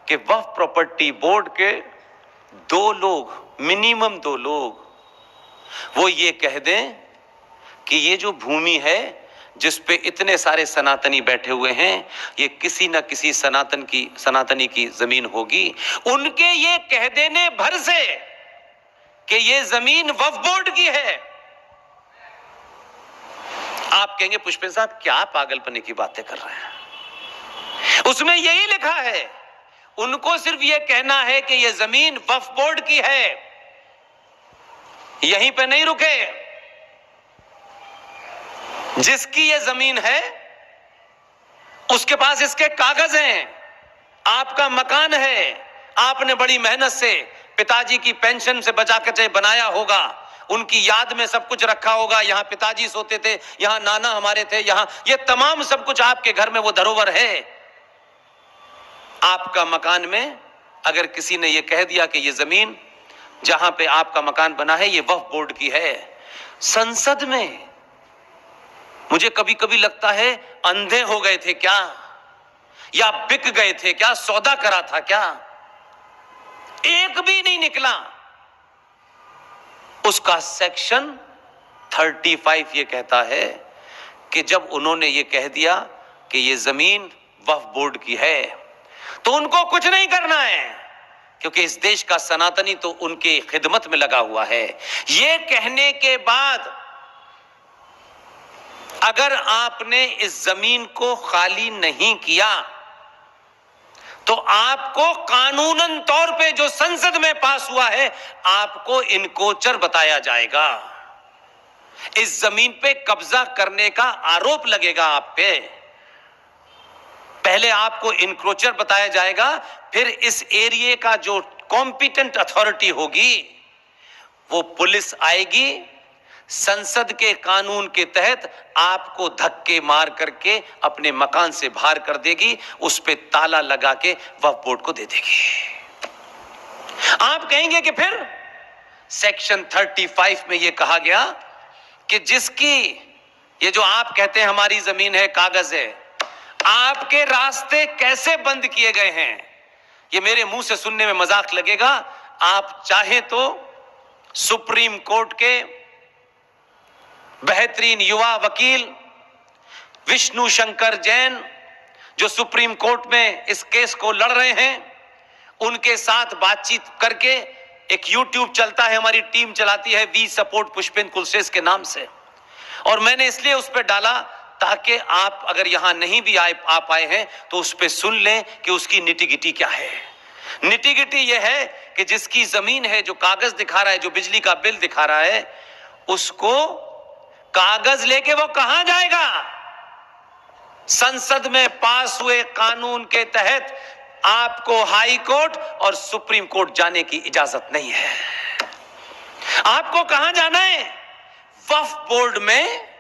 कि वक्फ property board के 2 लोग, मिनिमम 2 लोग, वो ये कह दें कि ये जो भूमि है जिस पे इतने सारे सनातनी बैठे हुए हैं, ये किसी न किसी सनातनी की जमीन होगी। उनके ये कह देने भर से कि ये जमीन वक्फ बोर्ड की है, आप कहेंगे पुष्पेंद्र साहब क्या पागलपने की बातें कर रहे हैं। उसमें यही लिखा है, उनको सिर्फ ये कहना है कि ये जमीन वक्फ बोर्ड की है, यहीं पे नहीं रुके। जिसकी ये जमीन है उसके पास इसके कागज हैं, आपका मकान है, आपने बड़ी मेहनत से पिताजी की पेंशन से बचा के चाहे बनाया होगा, उनकी याद में सब कुछ रखा होगा, यहां पिताजी सोते थे, यहां नाना हमारे थे, यहां ये तमाम सब कुछ आपके घर में वो धरोहर है। आपका मकान में अगर किसी ने ये कह दिया कि ये जमीन जहां पे आपका मकान बना है ये वक्फ बोर्ड की है, संसद में मुझे कभी कभी लगता है अंधे हो गए थे क्या, या बिक गए थे क्या, सौदा करा था क्या, एक भी नहीं निकला। उसका सेक्शन 35 ये कहता है कि जब उन्होंने ये कह दिया कि ये जमीन वक्फ बोर्ड की है तो उनको कुछ नहीं करना है, क्योंकि इस देश का सनातनी तो उनके खिदमत में लगा हुआ है। ये कहने के बाद अगर आपने इस जमीन को खाली नहीं किया तो आपको कानूनन तौर पे जो संसद में पास हुआ है आपको इनकोचर बताया जाएगा, इस जमीन पे कब्जा करने का आरोप लगेगा आप पे। पहले आपको इनक्रोचर बताया जाएगा, फिर इस एरिया का जो कॉम्पिटेंट अथॉरिटी होगी वो पुलिस आएगी, संसद के कानून के तहत आपको धक्के मार करके अपने मकान से बाहर कर देगी, उस पे ताला लगा के वक्फ बोर्ड को दे देगी। आप कहेंगे कि फिर सेक्शन 35 में यह कहा गया कि जिसकी ये जो आप कहते हैं हमारी जमीन है, कागज है, आपके रास्ते कैसे बंद किए गए हैं, ये मेरे मुंह से सुनने में मजाक लगेगा। आप चाहे तो सुप्रीम कोर्ट के बेहतरीन युवा वकील विष्णु शंकर जैन जो सुप्रीम कोर्ट में इस केस को लड़ रहे हैं, उनके साथ बातचीत करके एक यूट्यूब चलता है, हमारी टीम चलाती है, वी सपोर्ट पुष्पेंद्र कुलशेष के नाम से, और मैंने इसलिए उस पर डाला ताकि आप अगर यहां नहीं भी आ पाए हैं तो उस पर सुन लें कि उसकी निटी-गिटी क्या है। निटी-गिटी यह है कि जिसकी जमीन है, जो कागज दिखा रहा है, जो बिजली का बिल दिखा रहा है, उसको कागज लेके वो कहां जाएगा। संसद में पास हुए कानून के तहत आपको हाई कोर्ट और सुप्रीम कोर्ट जाने की इजाजत नहीं है। आपको कहां जाना है? वक्फ बोर्ड में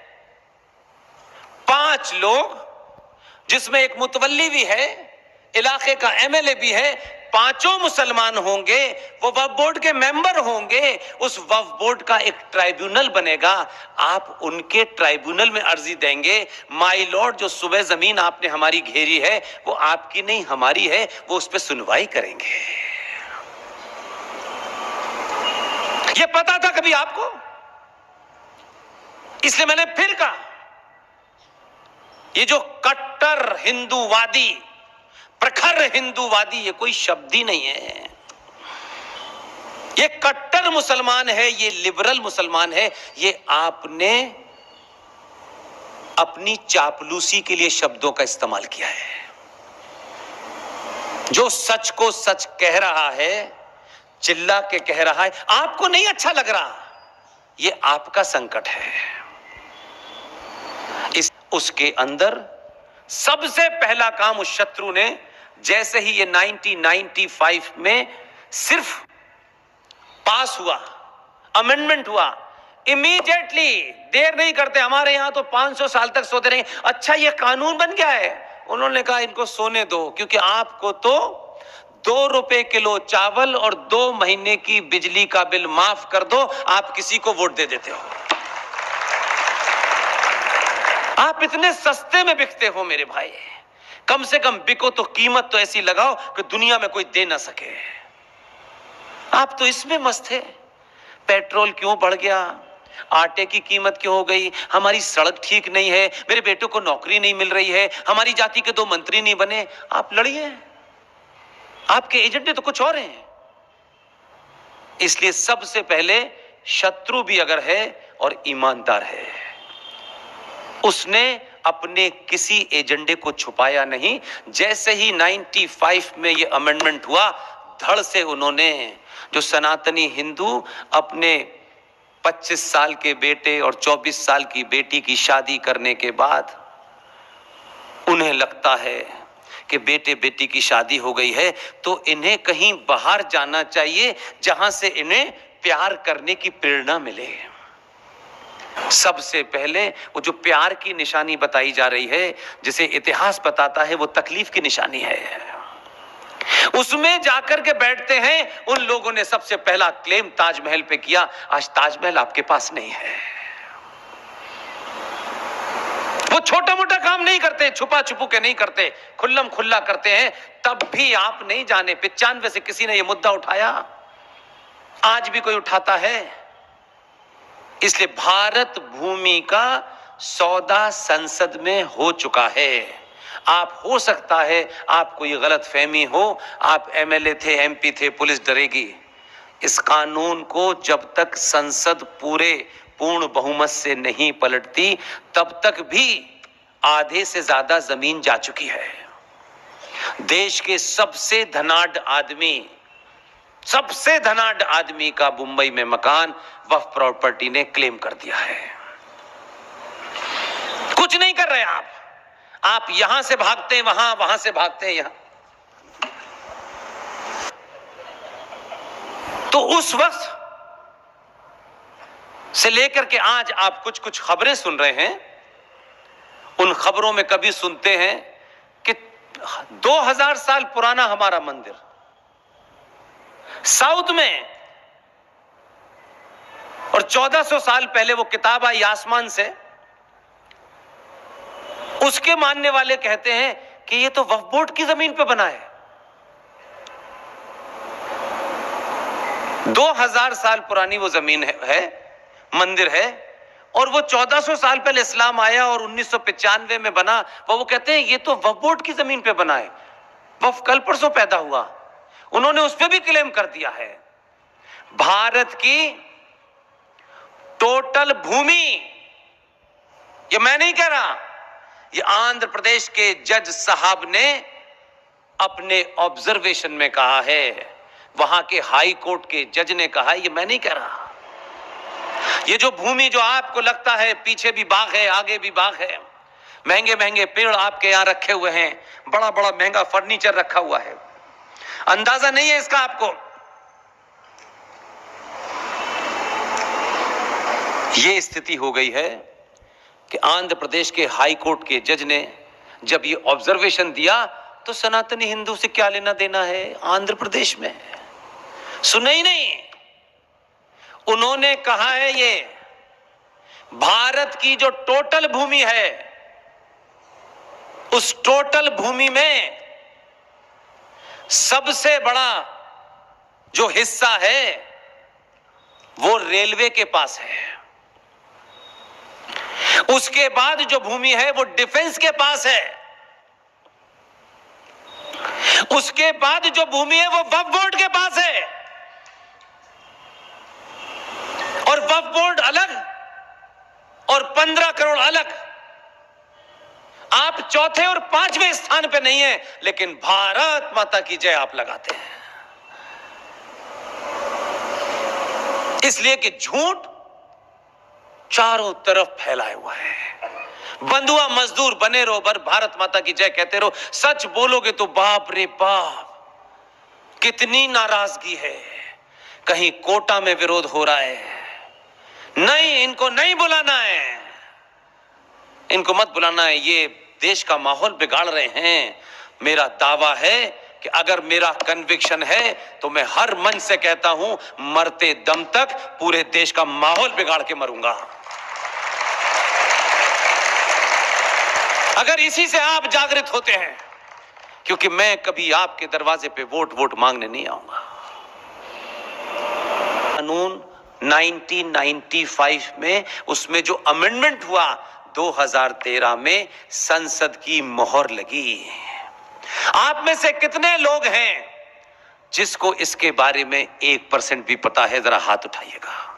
5 लोग, जिसमें एक मुतवल्ली भी है, इलाके का एमएलए भी है, 5 मुसलमान होंगे, वो वक्फ बोर्ड के मेंबर होंगे। उस वक्फ बोर्ड का एक ट्राइब्यूनल बनेगा, आप उनके ट्राइब्यूनल में अर्जी देंगे, माय लॉर्ड जो सुबह जमीन आपने हमारी घेरी है वो आपकी नहीं हमारी है, वो उस पर सुनवाई करेंगे। ये पता था कभी आपको? इसलिए मैंने फिर कहा, ये जो कट्टर हिंदूवादी, प्रखर हिंदूवादी, ये कोई शब्द ही नहीं है, ये कट्टर मुसलमान है, ये लिबरल मुसलमान है। ये आपने अपनी चापलूसी के लिए शब्दों का इस्तेमाल किया है। जो सच को सच कह रहा है, चिल्ला के कह रहा है, आपको नहीं अच्छा लग रहा, ये आपका संकट है। उसके अंदर सबसे पहला काम उस शत्रु ने, जैसे ही ये 1995 में सिर्फ पास हुआ, अमेंडमेंट हुआ, इमीडिएटली, देर नहीं करते, हमारे यहां तो 500 साल तक सोते रहे, अच्छा ये कानून बन गया है, उन्होंने कहा इनको सोने दो, क्योंकि आपको तो 2 रुपए किलो चावल और 2 महीने की बिजली का बिल माफ कर दो, आप किसी को वोट दे देते हो। आप इतने सस्ते में बिकते हो मेरे भाई, कम से कम बिको तो कीमत तो ऐसी लगाओ कि दुनिया में कोई दे ना सके। आप तो इसमें मस्त है, पेट्रोल क्यों बढ़ गया, आटे की कीमत क्यों हो गई, हमारी सड़क ठीक नहीं है, मेरे बेटों को नौकरी नहीं मिल रही है, हमारी जाति के 2 मंत्री नहीं बने। आप लड़िए, आपके एजेंडे तो कुछ और हैं। इसलिए सबसे पहले शत्रु भी अगर है और ईमानदार है, उसने अपने किसी एजेंडे को छुपाया नहीं। जैसे ही 95 में यह अमेंडमेंट हुआ, धड़ से उन्होंने, जो सनातनी हिंदू अपने 25 साल के बेटे और 24 साल की बेटी की शादी करने के बाद उन्हें लगता है कि बेटे बेटी की शादी हो गई है तो इन्हें कहीं बाहर जाना चाहिए जहां से इन्हें प्यार करने की प्रेरणा मिले। सबसे पहले वो जो प्यार की निशानी बताई जा रही है, जिसे इतिहास बताता है, वो तकलीफ की निशानी है। उसमें जाकर के बैठते हैं। उन लोगों ने सबसे पहला क्लेम ताजमहल पे किया। आज ताजमहल आपके पास नहीं है। वो छोटा मोटा काम नहीं करते, छुपा छुपू के नहीं करते, खुल्लम खुल्ला करते हैं। तब भी आप नहीं जाने 95 से किसी ने ये मुद्दा उठाया, आज भी कोई उठाता है। इसलिए भारत भूमि का सौदा संसद में हो चुका है। आप, हो सकता है आपको ये गलत फहमी हो, आप एमएलए थे, एमपी थे, पुलिस डरेगी। इस कानून को जब तक संसद पूर्ण बहुमत से नहीं पलटती, तब तक भी आधे से ज्यादा जमीन जा चुकी है। देश के सबसे धनाढ्य आदमी का मुंबई में मकान वक्फ प्रॉपर्टी ने क्लेम कर दिया है। कुछ नहीं कर रहे आप यहां से भागते हैं वहां, वहां से भागते हैं यहां। तो उस वक्त से लेकर के आज आप कुछ कुछ खबरें सुन रहे हैं। उन खबरों में कभी सुनते हैं कि 2000 साल पुराना हमारा मंदिर साउथ में, और 1400 साल पहले वो किताब आई आसमान से, उसके मानने वाले कहते हैं कि ये तो वक्फ बोर्ड की जमीन पे बना है। 2000 साल पुरानी वो जमीन है, मंदिर है, और वो 1400 साल पहले इस्लाम आया और 1995 में बना। वो कहते हैं ये तो वक्फ बोर्ड की जमीन पे बना है, वक्फ कल परसों पैदा हुआ। उन्होंने उस पर भी क्लेम कर दिया है। भारत की टोटल भूमि, ये मैं नहीं कह रहा, ये आंध्र प्रदेश के जज साहब ने अपने ऑब्जर्वेशन में कहा है, वहां के हाई कोर्ट के जज ने कहा है, ये मैं नहीं कह रहा। ये जो भूमि, जो आपको लगता है पीछे भी बाग है, आगे भी बाग है, महंगे महंगे पेड़ आपके यहां रखे हुए हैं, बड़ा बड़ा महंगा फर्नीचर रखा हुआ है, अंदाजा नहीं है इसका आपको। ये स्थिति हो गई है कि आंध्र प्रदेश के हाई कोर्ट के जज ने जब ये ऑब्जर्वेशन दिया, तो सनातनी हिंदू से क्या लेना देना है आंध्र प्रदेश में, सुने ही नहीं। उन्होंने कहा है ये भारत की जो टोटल भूमि है, उस टोटल भूमि में सबसे बड़ा जो हिस्सा है वो रेलवे के पास है। उसके बाद जो भूमि है वो डिफेंस के पास है। उसके बाद जो भूमि है वो वक्फ बोर्ड के पास है। और वक्फ बोर्ड अलग और 15 करोड़ अलग। आप चौथे और 5वें स्थान पे नहीं है, लेकिन भारत माता की जय आप लगाते हैं, इसलिए कि झूठ चारों तरफ फैलाया हुआ है। बंधुआ मजदूर बने रहो, बर भारत माता की जय कहते रहो। सच बोलोगे तो बाप रे बाप, कितनी नाराजगी है। कहीं कोटा में विरोध हो रहा है, नहीं, इनको नहीं बुलाना है, इनको मत बुलाना है, ये देश का माहौल बिगाड़ रहे हैं। मेरा दावा है कि अगर मेरा कन्विक्शन है तो मैं हर मंच से कहता हूं, मरते दम तक पूरे देश का माहौल बिगाड़ के मरूंगा। अगर इसी से आप जागृत होते हैं, क्योंकि मैं कभी आपके दरवाजे पे वोट मांगने नहीं आऊंगा। कानून 1995 में उसमें जो अमेंडमेंट हुआ 2013 में संसद की मोहर लगी। आप में से कितने लोग हैं जिसको इसके बारे में 1% भी पता है? जरा हाथ उठाइएगा।